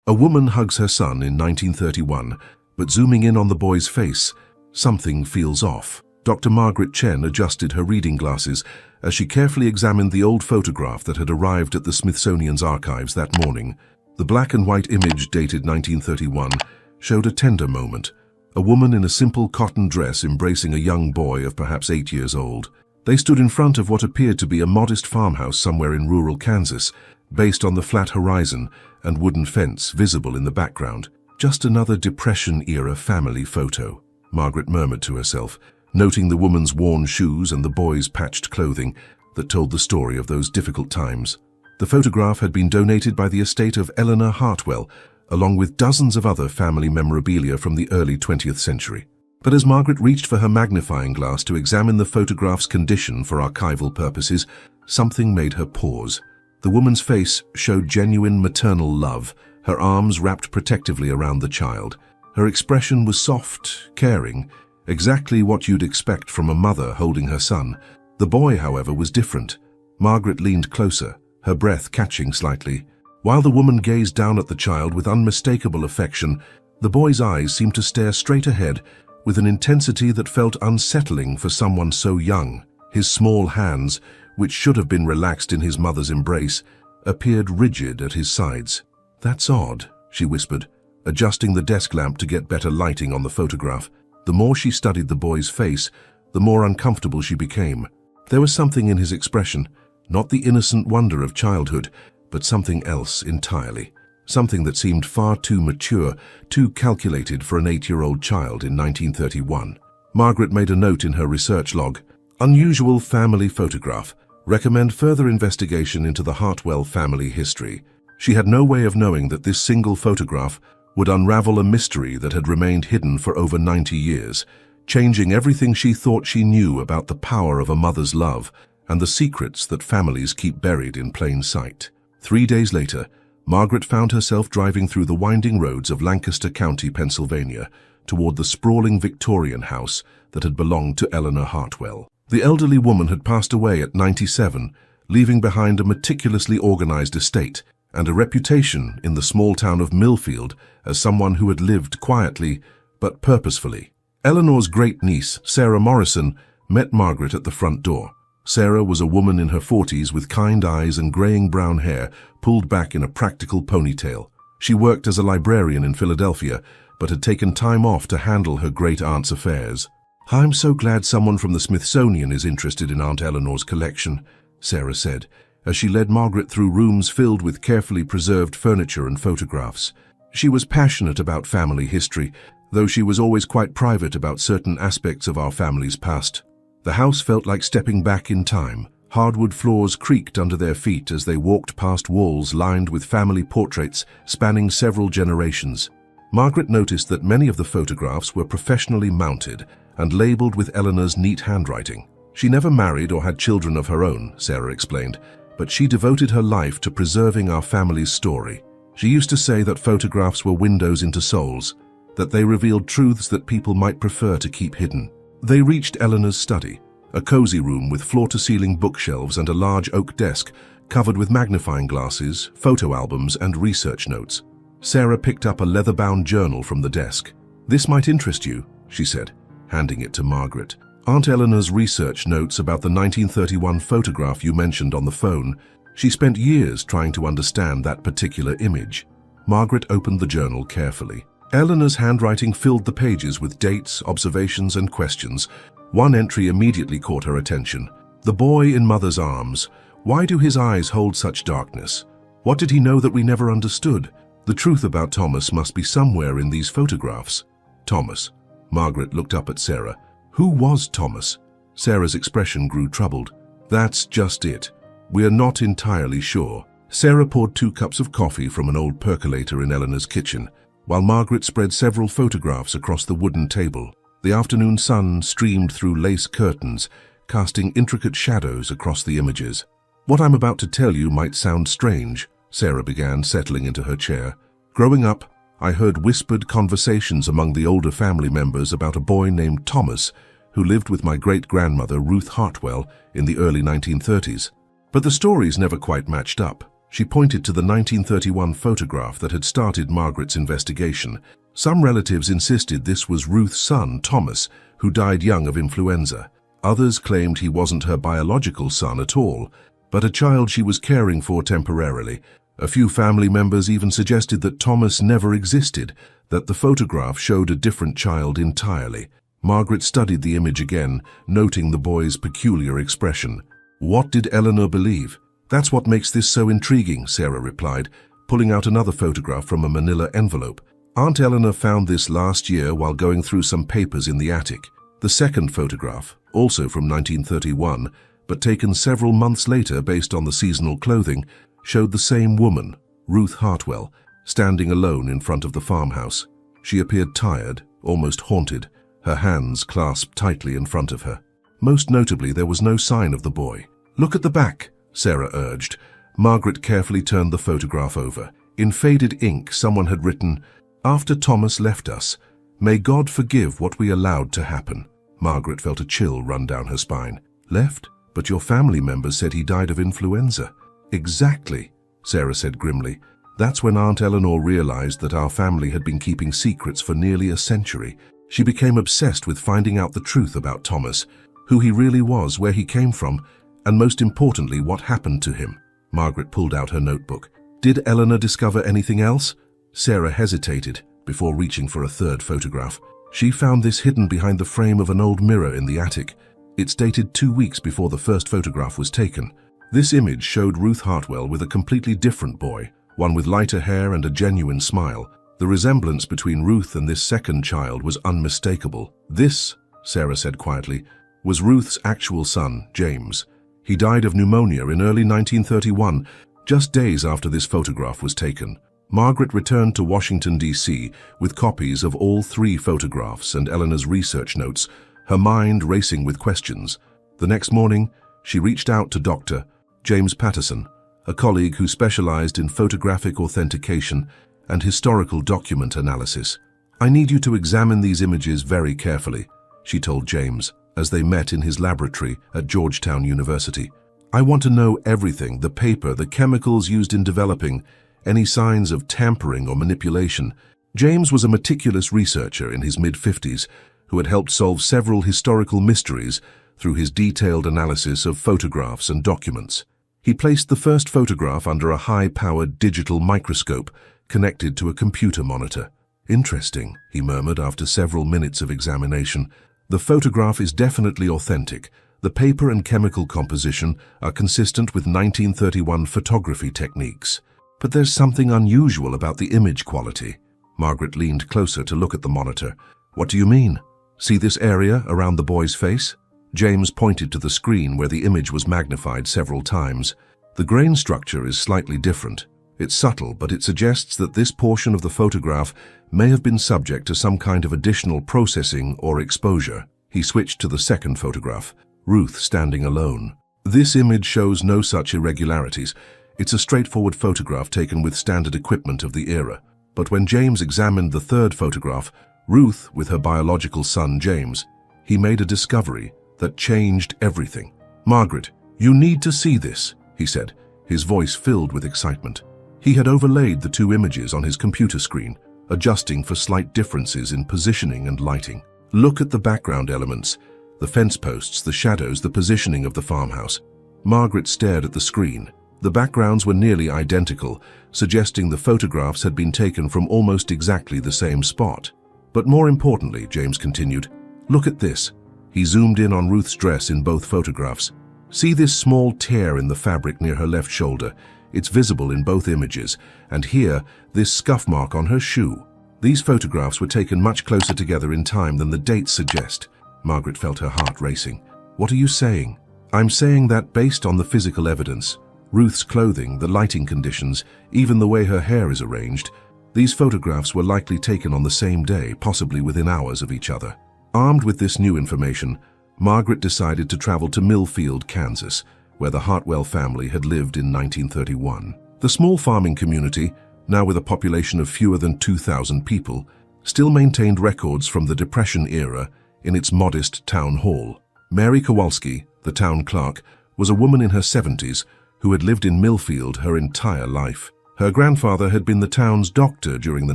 A woman hugs her son in 1931, but zooming in on the boy's face, something feels off. Dr. Margaret Chen adjusted her reading glasses as she carefully examined the old photograph that had arrived at the Smithsonian's archives that morning. The black and white image, dated 1931, showed a tender moment. A woman in a simple cotton dress embracing a young boy of perhaps 8 years old. They stood in front of what appeared to be a modest farmhouse somewhere in rural Kansas, based on the flat horizon and wooden fence visible in the background. Just another Depression-era family photo, Margaret murmured to herself, noting the woman's worn shoes and the boy's patched clothing that told the story of those difficult times. The photograph had been donated by the estate of Eleanor Hartwell, along with dozens of other family memorabilia from the early 20th century. But as Margaret reached for her magnifying glass to examine the photograph's condition for archival purposes, something made her pause. The woman's face showed genuine maternal love, her arms wrapped protectively around the child. Her expression was soft, caring, exactly what you'd expect from a mother holding her son. The boy, however, was different. Margaret leaned closer, her breath catching slightly. While the woman gazed down at the child with unmistakable affection, the boy's eyes seemed to stare straight ahead with an intensity that felt unsettling for someone so young. His small hands, which should have been relaxed in his mother's embrace, appeared rigid at his sides. "That's odd," she whispered, adjusting the desk lamp to get better lighting on the photograph. The more she studied the boy's face, the more uncomfortable she became. There was something in his expression, not the innocent wonder of childhood, but something else entirely. Something that seemed far too mature, too calculated for an 8-year-old child in 1931. Margaret made a note in her research log. Unusual family photograph. Recommend further investigation into the Hartwell family history. She had no way of knowing that this single photograph would unravel a mystery that had remained hidden for over 90 years, changing everything she thought she knew about the power of a mother's love and the secrets that families keep buried in plain sight. 3 days later, Margaret found herself driving through the winding roads of Lancaster County, Pennsylvania, toward the sprawling Victorian house that had belonged to Eleanor Hartwell. The elderly woman had passed away at 97, leaving behind a meticulously organized estate and a reputation in the small town of Millfield as someone who had lived quietly but purposefully. Eleanor's great-niece, Sarah Morrison, met Margaret at the front door. Sarah was a woman in her 40s with kind eyes and graying brown hair pulled back in a practical ponytail. She worked as a librarian in Philadelphia, but had taken time off to handle her great-aunt's affairs. "I'm so glad someone from the Smithsonian is interested in Aunt Eleanor's collection," Sarah said, as she led Margaret through rooms filled with carefully preserved furniture and photographs. She was passionate about family history, though she was always quite private about certain aspects of our family's past. The house felt like stepping back in time. Hardwood floors creaked under their feet as they walked past walls lined with family portraits spanning several generations. Margaret noticed that many of the photographs were professionally mounted and labeled with Eleanor's neat handwriting. She never married or had children of her own, Sarah explained, but she devoted her life to preserving our family's story. She used to say that photographs were windows into souls, that they revealed truths that people might prefer to keep hidden. They reached Eleanor's study, a cozy room with floor-to-ceiling bookshelves and a large oak desk covered with magnifying glasses, photo albums, and research notes. Sarah picked up a leather-bound journal from the desk. "This might interest you," she said, handing it to Margaret. "Aunt Eleanor's research notes about the 1931 photograph you mentioned on the phone. She spent years trying to understand that particular image." Margaret opened the journal carefully. Eleanor's handwriting filled the pages with dates, observations, and questions. One entry immediately caught her attention. "The boy in mother's arms. Why do his eyes hold such darkness? What did he know that we never understood? The truth about Thomas must be somewhere in these photographs." Thomas. Margaret looked up at Sarah. "Who was Thomas?" Sarah's expression grew troubled. "That's just it. We are not entirely sure." Sarah poured 2 cups of coffee from an old percolator in Eleanor's kitchen, while Margaret spread several photographs across the wooden table. The afternoon sun streamed through lace curtains, casting intricate shadows across the images. "What I'm about to tell you might sound strange," Sarah began, settling into her chair. "Growing up, I heard whispered conversations among the older family members about a boy named Thomas who lived with my great-grandmother Ruth Hartwell in the early 1930s. But the stories never quite matched up." She pointed to the 1931 photograph that had started Margaret's investigation. Some relatives insisted this was Ruth's son, Thomas, who died young of influenza. Others claimed he wasn't her biological son at all, but a child she was caring for temporarily. A few family members even suggested that Thomas never existed, that the photograph showed a different child entirely. Margaret studied the image again, noting the boy's peculiar expression. What did Eleanor believe? That's what makes this so intriguing, Sarah replied, pulling out another photograph from a manila envelope. Aunt Eleanor found this last year while going through some papers in the attic. The second photograph, also from 1931, but taken several months later based on the seasonal clothing, showed the same woman, Ruth Hartwell, standing alone in front of the farmhouse. She appeared tired, almost haunted, her hands clasped tightly in front of her. Most notably, there was no sign of the boy. "Look at the back," Sarah urged. Margaret carefully turned the photograph over. In faded ink, someone had written, "After Thomas left us, may God forgive what we allowed to happen." Margaret felt a chill run down her spine. "Left? But your family members said he died of influenza." "Exactly," Sarah said grimly. "That's when Aunt Eleanor realized that our family had been keeping secrets for nearly a century. She became obsessed with finding out the truth about Thomas, who he really was, where he came from, and most importantly, what happened to him." Margaret pulled out her notebook. "Did Eleanor discover anything else?" Sarah hesitated before reaching for a third photograph. She found this hidden behind the frame of an old mirror in the attic. It's dated 2 weeks before the first photograph was taken. This image showed Ruth Hartwell with a completely different boy, one with lighter hair and a genuine smile. The resemblance between Ruth and this second child was unmistakable. "This," Sarah said quietly, "was Ruth's actual son, James. He died of pneumonia in early 1931, just days after this photograph was taken." Margaret returned to Washington, D.C. with copies of all 3 photographs and Eleanor's research notes, her mind racing with questions. The next morning, she reached out to Dr. James Patterson, a colleague who specialized in photographic authentication and historical document analysis. "I need you to examine these images very carefully," she told James, as they met in his laboratory at Georgetown University. "I want to know everything: the paper, the chemicals used in developing, any signs of tampering or manipulation." James was a meticulous researcher in his mid-50s who had helped solve several historical mysteries through his detailed analysis of photographs and documents. He placed the first photograph under a high-powered digital microscope connected to a computer monitor. "Interesting," he murmured after several minutes of examination. "The photograph is definitely authentic. The paper and chemical composition are consistent with 1931 photography techniques. But there's something unusual about the image quality." Margaret leaned closer to look at the monitor. "What do you mean? See this area around the boy's face?" James pointed to the screen where the image was magnified several times. "The grain structure is slightly different. It's subtle, but it suggests that this portion of the photograph may have been subject to some kind of additional processing or exposure." He switched to the second photograph, Ruth standing alone. "This image shows no such irregularities. It's a straightforward photograph taken with standard equipment of the era." But when James examined the third photograph, Ruth with her biological son James, he made a discovery that changed everything. "Margaret, you need to see this," he said, his voice filled with excitement. He had overlaid the 2 images on his computer screen, adjusting for slight differences in positioning and lighting. "Look at the background elements, the fence posts, the shadows, the positioning of the farmhouse." Margaret stared at the screen. The backgrounds were nearly identical, suggesting the photographs had been taken from almost exactly the same spot. "But more importantly," James continued, "look at this." He zoomed in on Ruth's dress in both photographs. "See this small tear in the fabric near her left shoulder? It's visible in both images. And here, this scuff mark on her shoe." These photographs were taken much closer together in time than the dates suggest. Margaret felt her heart racing. "What are you saying?" "I'm saying that based on the physical evidence, Ruth's clothing, the lighting conditions, even the way her hair is arranged, these photographs were likely taken on the same day, possibly within hours of each other." Armed with this new information, Margaret decided to travel to Millfield, Kansas, where the Hartwell family had lived in 1931. The small farming community, now with a population of fewer than 2,000 people, still maintained records from the Depression era in its modest town hall. Mary Kowalski, the town clerk, was a woman in her 70s who had lived in Millfield her entire life. Her grandfather had been the town's doctor during the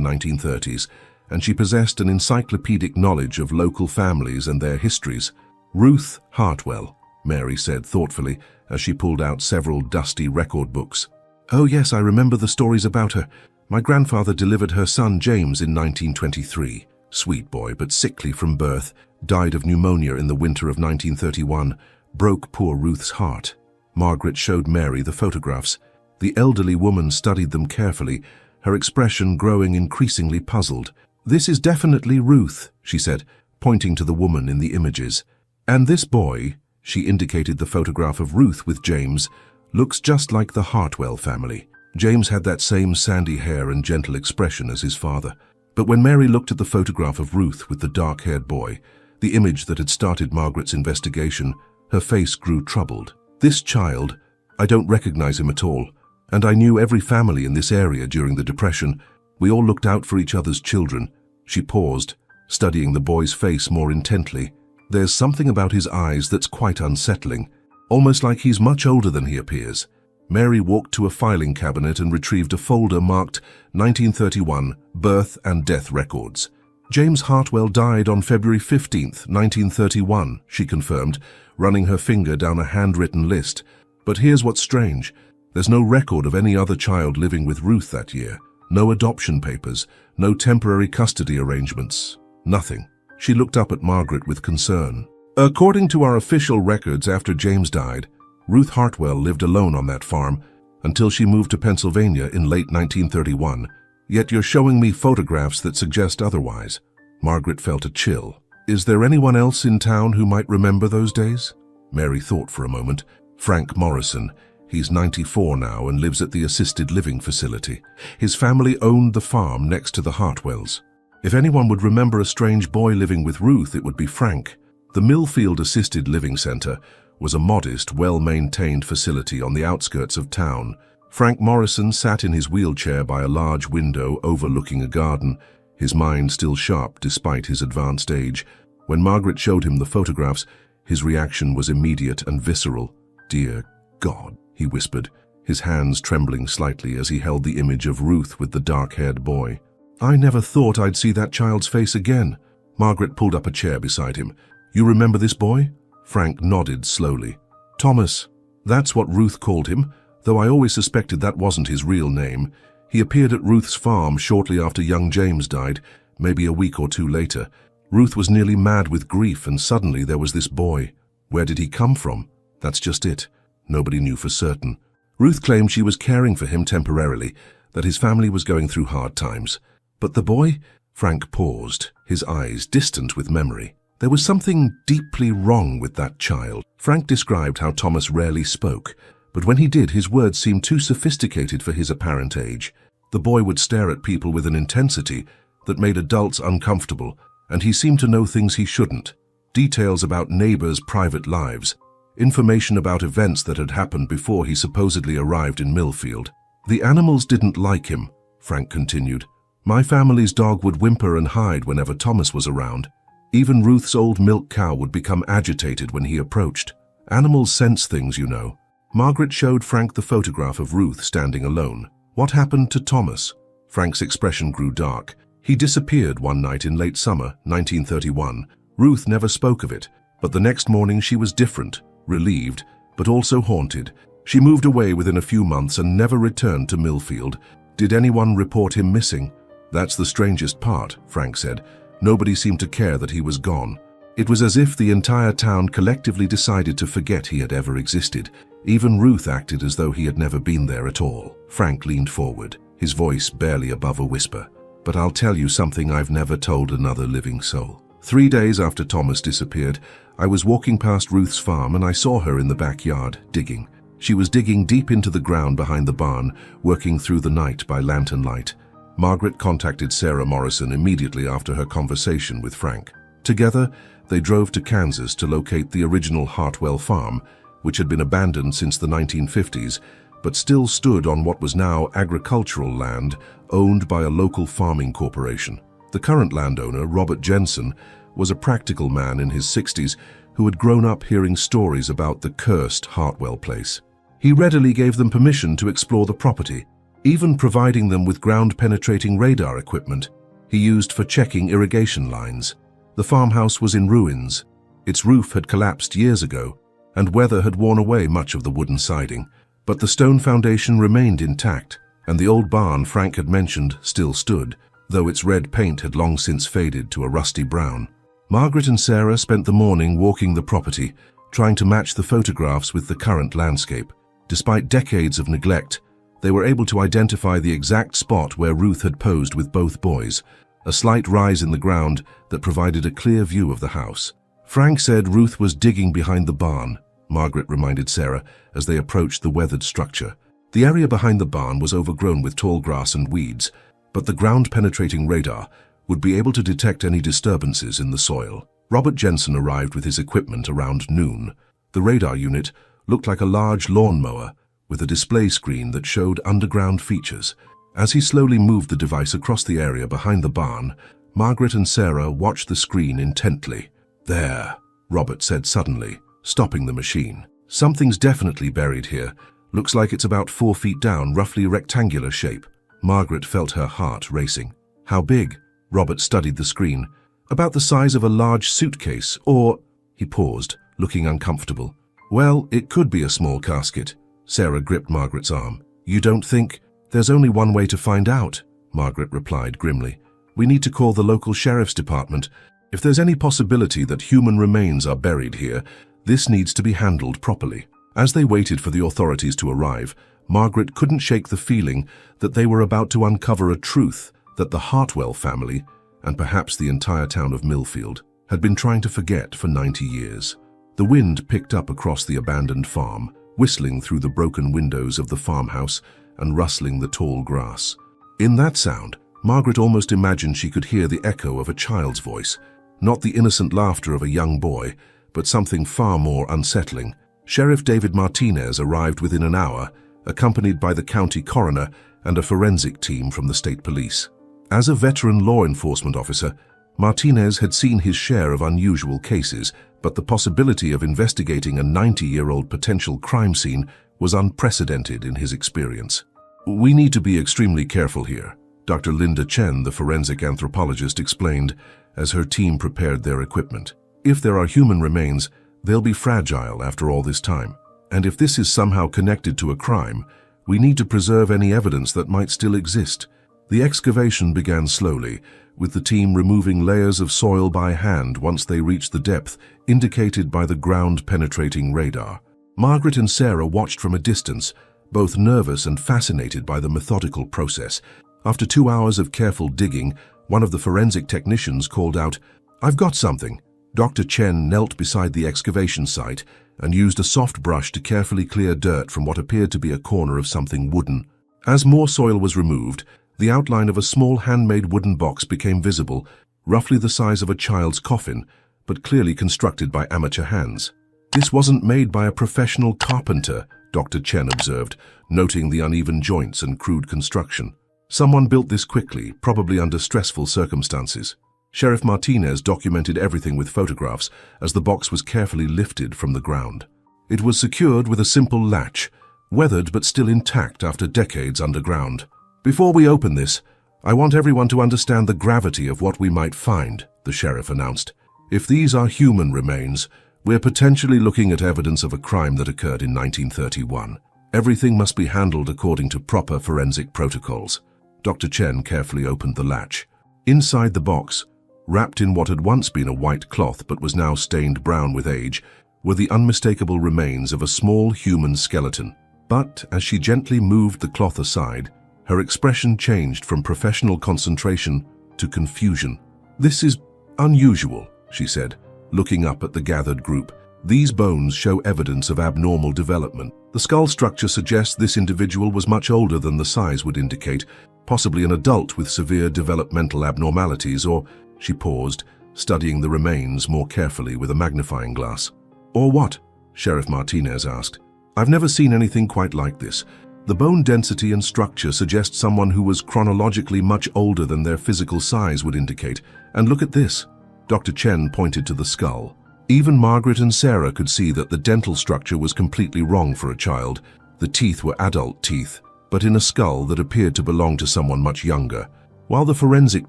1930s, and she possessed an encyclopedic knowledge of local families and their histories. Ruth Hartwell, Mary said thoughtfully as she pulled out several dusty record books. Oh yes, I remember the stories about her. My grandfather delivered her son James in 1923. Sweet boy, but sickly from birth, died of pneumonia in the winter of 1931, broke poor Ruth's heart. Margaret showed Mary the photographs. The elderly woman studied them carefully, her expression growing increasingly puzzled. This is definitely Ruth, she said, pointing to the woman in the images. And this boy, she indicated the photograph of Ruth with James, looks just like the Hartwell family. James had that same sandy hair and gentle expression as his father. But when Mary looked at the photograph of Ruth with the dark-haired boy, the image that had started Margaret's investigation, her face grew troubled. This child, I don't recognize him at all, and I knew every family in this area during the Depression. We all looked out for each other's children. She paused, studying the boy's face more intently. There's something about his eyes that's quite unsettling, almost like he's much older than he appears. Mary walked to a filing cabinet and retrieved a folder marked 1931 Birth and Death Records. James Hartwell died on February 15th, 1931, she confirmed, running her finger down a handwritten list. But here's what's strange. There's no record of any other child living with Ruth that year. No adoption papers, no temporary custody arrangements, nothing. She looked up at Margaret with concern. According to our official records, after James died, Ruth Hartwell lived alone on that farm until she moved to Pennsylvania in late 1931. Yet you're showing me photographs that suggest otherwise. Margaret felt a chill. Is there anyone else in town who might remember those days? Mary thought for a moment. Frank Morrison. He's 94 now and lives at the assisted living facility. His family owned the farm next to the Hartwells. If anyone would remember a strange boy living with Ruth, it would be Frank. The Millfield Assisted Living Center was a modest, well-maintained facility on the outskirts of town. Frank Morrison sat in his wheelchair by a large window overlooking a garden, his mind still sharp despite his advanced age. When Margaret showed him the photographs, his reaction was immediate and visceral. "Dear God," he whispered, his hands trembling slightly as he held the image of Ruth with the dark-haired boy. "I never thought I'd see that child's face again." Margaret pulled up a chair beside him. "You remember this boy?" Frank nodded slowly. "Thomas. That's what Ruth called him, though I always suspected that wasn't his real name. He appeared at Ruth's farm shortly after young James died, maybe a week or two later. Ruth was nearly mad with grief, and suddenly there was this boy. Where did he come from? That's just it. Nobody knew for certain. Ruth claimed she was caring for him temporarily, that his family was going through hard times. But the boy?" Frank paused, his eyes distant with memory. There was something deeply wrong with that child. Frank described how Thomas rarely spoke, but when he did, his words seemed too sophisticated for his apparent age. The boy would stare at people with an intensity that made adults uncomfortable, and he seemed to know things he shouldn't. Details about neighbors' private lives, information about events that had happened before he supposedly arrived in Millfield. "The animals didn't like him," Frank continued. "My family's dog would whimper and hide whenever Thomas was around. Even Ruth's old milk cow would become agitated when he approached. Animals sense things, you know." Margaret showed Frank the photograph of Ruth standing alone. "What happened to Thomas?" Frank's expression grew dark. "He disappeared one night in late summer, 1931. Ruth never spoke of it, but the next morning she was different, relieved, but also haunted. She moved away within a few months and never returned to Millfield. Did anyone report him missing?" "That's the strangest part," Frank said. "Nobody seemed to care that he was gone. It was as if the entire town collectively decided to forget he had ever existed. Even Ruth acted as though he had never been there at all." Frank leaned forward, his voice barely above a whisper. "But I'll tell you something I've never told another living soul. 3 days after Thomas disappeared, I was walking past Ruth's farm and I saw her in the backyard, digging. She was digging deep into the ground behind the barn, working through the night by lantern light." Margaret contacted Sarah Morrison immediately after her conversation with Frank. Together, they drove to Kansas to locate the original Hartwell farm, which had been abandoned since the 1950s, but still stood on what was now agricultural land owned by a local farming corporation. The current landowner, Robert Jensen, was a practical man in his 60s who had grown up hearing stories about the cursed Hartwell place. He readily gave them permission to explore the property, even providing them with ground-penetrating radar equipment he used for checking irrigation lines. The farmhouse was in ruins. Its roof had collapsed years ago, and weather had worn away much of the wooden siding, but the stone foundation remained intact, and the old barn Frank had mentioned still stood, though its red paint had long since faded to a rusty brown. Margaret and Sarah spent the morning walking the property, trying to match the photographs with the current landscape. Despite decades of neglect, they were able to identify the exact spot where Ruth had posed with both boys, a slight rise in the ground that provided a clear view of the house. Frank said Ruth was digging behind the barn, Margaret reminded Sarah as they approached the weathered structure. The area behind the barn was overgrown with tall grass and weeds, but the ground-penetrating radar would be able to detect any disturbances in the soil. Robert Jensen arrived with his equipment around noon. The radar unit looked like a large lawnmower with a display screen that showed underground features. As he slowly moved the device across the area behind the barn, Margaret and Sarah watched the screen intently. "There," Robert said suddenly, stopping the machine. "Something's definitely buried here. Looks like it's about 4 feet down, roughly rectangular shape." Margaret felt her heart racing. "How big?" Robert studied the screen. "About the size of a large suitcase, or—" He paused, looking uncomfortable. "Well, it could be a small casket." Sarah gripped Margaret's arm. "You don't think—" "There's only one way to find out," Margaret replied grimly. "We need to call the local sheriff's department. If there's any possibility that human remains are buried here, this needs to be handled properly." As they waited for the authorities to arrive, Margaret couldn't shake the feeling that they were about to uncover a truth that the Hartwell family, and perhaps the entire town of Millfield, had been trying to forget for 90 years. The wind picked up across the abandoned farm, whistling through the broken windows of the farmhouse and rustling the tall grass. In that sound, Margaret almost imagined she could hear the echo of a child's voice, not the innocent laughter of a young boy, but something far more unsettling. Sheriff David Martinez arrived within an hour, accompanied by the county coroner and a forensic team from the state police. As a veteran law enforcement officer, Martinez had seen his share of unusual cases, but the possibility of investigating a 90-year-old potential crime scene was unprecedented in his experience. "We need to be extremely careful here," Dr. Linda Chen, the forensic anthropologist, explained as her team prepared their equipment. "If there are human remains, they'll be fragile after all this time. And if this is somehow connected to a crime, we need to preserve any evidence that might still exist." The excavation began slowly, with the team removing layers of soil by hand once they reached the depth indicated by the ground-penetrating radar. Margaret and Sarah watched from a distance, both nervous and fascinated by the methodical process. After 2 hours of careful digging, one of the forensic technicians called out, "I've got something." Dr. Chen knelt beside the excavation site and used a soft brush to carefully clear dirt from what appeared to be a corner of something wooden. As more soil was removed, the outline of a small handmade wooden box became visible, roughly the size of a child's coffin, but clearly constructed by amateur hands. "This wasn't made by a professional carpenter," Dr. Chen observed, noting the uneven joints and crude construction. "Someone built this quickly, probably under stressful circumstances." Sheriff Martinez documented everything with photographs as the box was carefully lifted from the ground. It was secured with a simple latch, weathered but still intact after decades underground. "Before we open this, I want everyone to understand the gravity of what we might find," the sheriff announced. "If these are human remains, we're potentially looking at evidence of a crime that occurred in 1931. Everything must be handled according to proper forensic protocols." Dr. Chen carefully opened the latch. Inside the box, wrapped in what had once been a white cloth but was now stained brown with age, were the unmistakable remains of a small human skeleton. But as she gently moved the cloth aside, her expression changed from professional concentration to confusion. "This is unusual," she said, looking up at the gathered group. "These bones show evidence of abnormal development. The skull structure suggests this individual was much older than the size would indicate, possibly an adult with severe developmental abnormalities, or—" She paused, studying the remains more carefully with a magnifying glass. "Or what?" Sheriff Martinez asked. "I've never seen anything quite like this. The bone density and structure suggest someone who was chronologically much older than their physical size would indicate. And look at this." Dr. Chen pointed to the skull. Even Margaret and Sarah could see that the dental structure was completely wrong for a child. The teeth were adult teeth, but in a skull that appeared to belong to someone much younger. While the forensic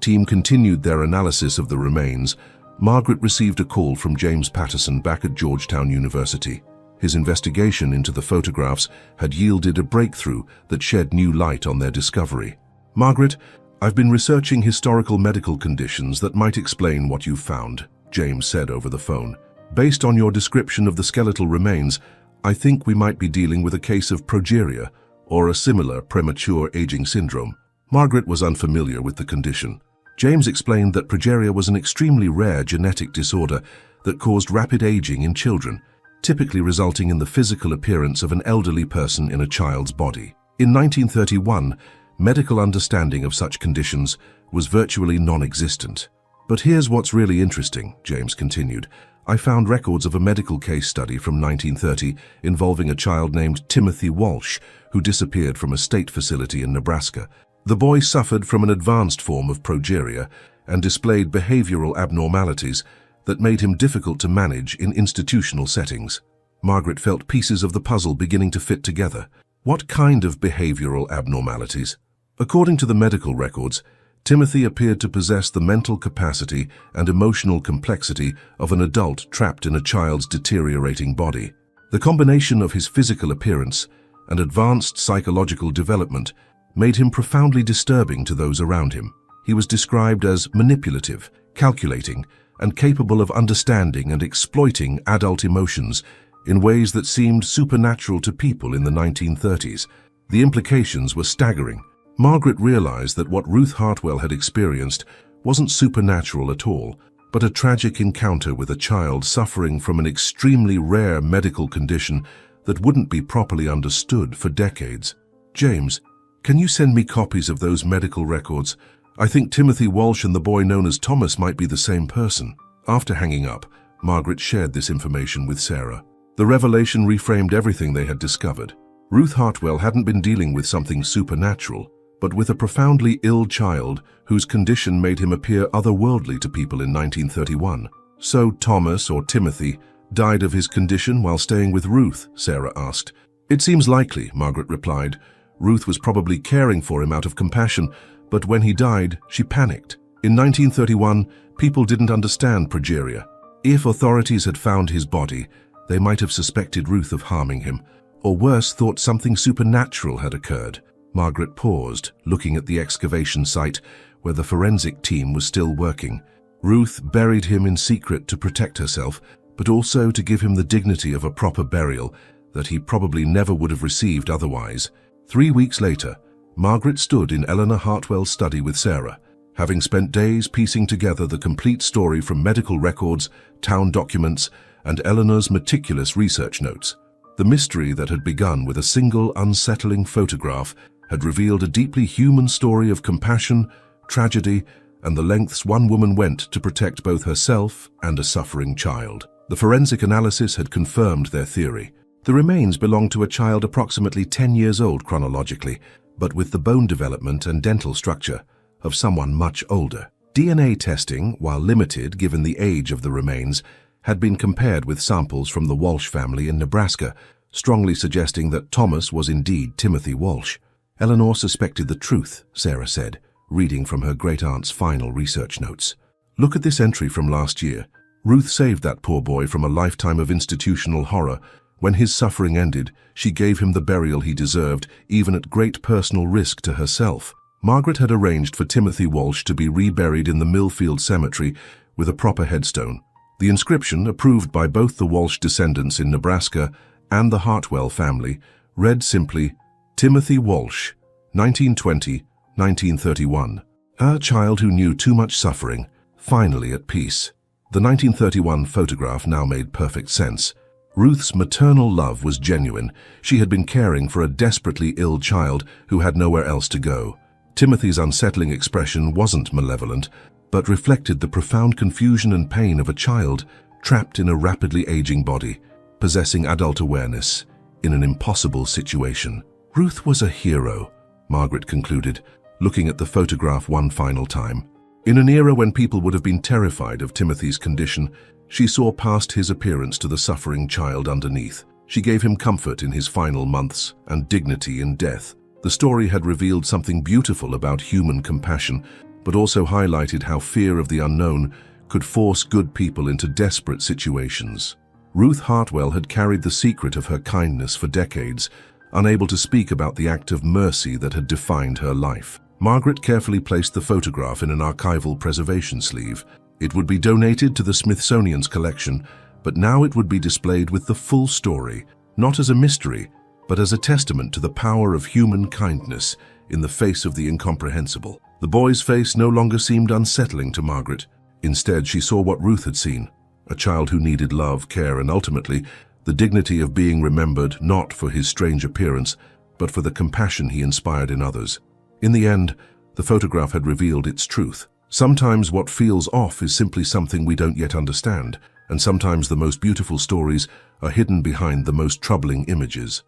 team continued their analysis of the remains, Margaret received a call from James Patterson back at Georgetown University. His investigation into the photographs had yielded a breakthrough that shed new light on their discovery. "Margaret, I've been researching historical medical conditions that might explain what you've found," James said over the phone. "Based on your description of the skeletal remains, I think we might be dealing with a case of progeria, or a similar premature aging syndrome." Margaret was unfamiliar with the condition. James explained that progeria was an extremely rare genetic disorder that caused rapid aging in children, typically resulting in the physical appearance of an elderly person in a child's body. In 1931, medical understanding of such conditions was virtually non-existent. "But here's what's really interesting," James continued. "I found records of a medical case study from 1930 involving a child named Timothy Walsh, who disappeared from a state facility in Nebraska. The boy suffered from an advanced form of progeria and displayed behavioral abnormalities that made him difficult to manage in institutional settings." Margaret felt pieces of the puzzle beginning to fit together. What kind of behavioral abnormalities? According to the medical records, Timothy appeared to possess the mental capacity and emotional complexity of an adult trapped in a child's deteriorating body. The combination of his physical appearance and advanced psychological development made him profoundly disturbing to those around him. He was described as manipulative, calculating, and capable of understanding and exploiting adult emotions in ways that seemed supernatural to people in the 1930s. The implications were staggering. Margaret realized that what Ruth Hartwell had experienced wasn't supernatural at all, but a tragic encounter with a child suffering from an extremely rare medical condition that wouldn't be properly understood for decades. "James, can you send me copies of those medical records? I think Timothy Walsh and the boy known as Thomas might be the same person." After hanging up, Margaret shared this information with Sarah. The revelation reframed everything they had discovered. Ruth Hartwell hadn't been dealing with something supernatural, but with a profoundly ill child whose condition made him appear otherworldly to people in 1931. "So Thomas, or Timothy, died of his condition while staying with Ruth?" Sarah asked. "It seems likely," Margaret replied. "Ruth was probably caring for him out of compassion, but when he died, she panicked. In 1931, people didn't understand progeria. If authorities had found his body, they might have suspected Ruth of harming him, or worse, thought something supernatural had occurred." Margaret paused, looking at the excavation site where the forensic team was still working. Ruth buried him in secret to protect herself, but also to give him the dignity of a proper burial that he probably never would have received otherwise. 3 weeks later, Margaret stood in Eleanor Hartwell's study with Sarah, having spent days piecing together the complete story from medical records, town documents, and Eleanor's meticulous research notes. The mystery that had begun with a single unsettling photograph had revealed a deeply human story of compassion, tragedy, and the lengths one woman went to protect both herself and a suffering child. The forensic analysis had confirmed their theory. The remains belonged to a child approximately 10 years old chronologically, but with the bone development and dental structure of someone much older. DNA testing, while limited given the age of the remains, had been compared with samples from the Walsh family in Nebraska, strongly suggesting that Thomas was indeed Timothy Walsh. "Eleanor suspected the truth," Sarah said, reading from her great-aunt's final research notes. "Look at this entry from last year. Ruth saved that poor boy from a lifetime of institutional horror. When his suffering ended, she gave him the burial he deserved, even at great personal risk to herself." Margaret had arranged for Timothy Walsh to be reburied in the Millfield Cemetery with a proper headstone. The inscription, approved by both the Walsh descendants in Nebraska and the Hartwell family, read simply, "Timothy Walsh, 1920-1931. A child who knew too much suffering, finally at peace." The 1931 photograph now made perfect sense. Ruth's maternal love was genuine. She had been caring for a desperately ill child who had nowhere else to go. Timothy's unsettling expression wasn't malevolent, but reflected the profound confusion and pain of a child trapped in a rapidly aging body, possessing adult awareness in an impossible situation. Ruth was a hero, Margaret concluded, looking at the photograph one final time. In an era when people would have been terrified of Timothy's condition, she saw past his appearance to the suffering child underneath. She gave him comfort in his final months and dignity in death. The story had revealed something beautiful about human compassion, but also highlighted how fear of the unknown could force good people into desperate situations. Ruth Hartwell had carried the secret of her kindness for decades, unable to speak about the act of mercy that had defined her life. Margaret carefully placed the photograph in an archival preservation sleeve. It would be donated to the Smithsonian's collection, but now it would be displayed with the full story, not as a mystery, but as a testament to the power of human kindness in the face of the incomprehensible. The boy's face no longer seemed unsettling to Margaret. Instead, she saw what Ruth had seen, a child who needed love, care, and ultimately, the dignity of being remembered not for his strange appearance, but for the compassion he inspired in others. In the end, the photograph had revealed its truth. Sometimes what feels off is simply something we don't yet understand, and sometimes the most beautiful stories are hidden behind the most troubling images.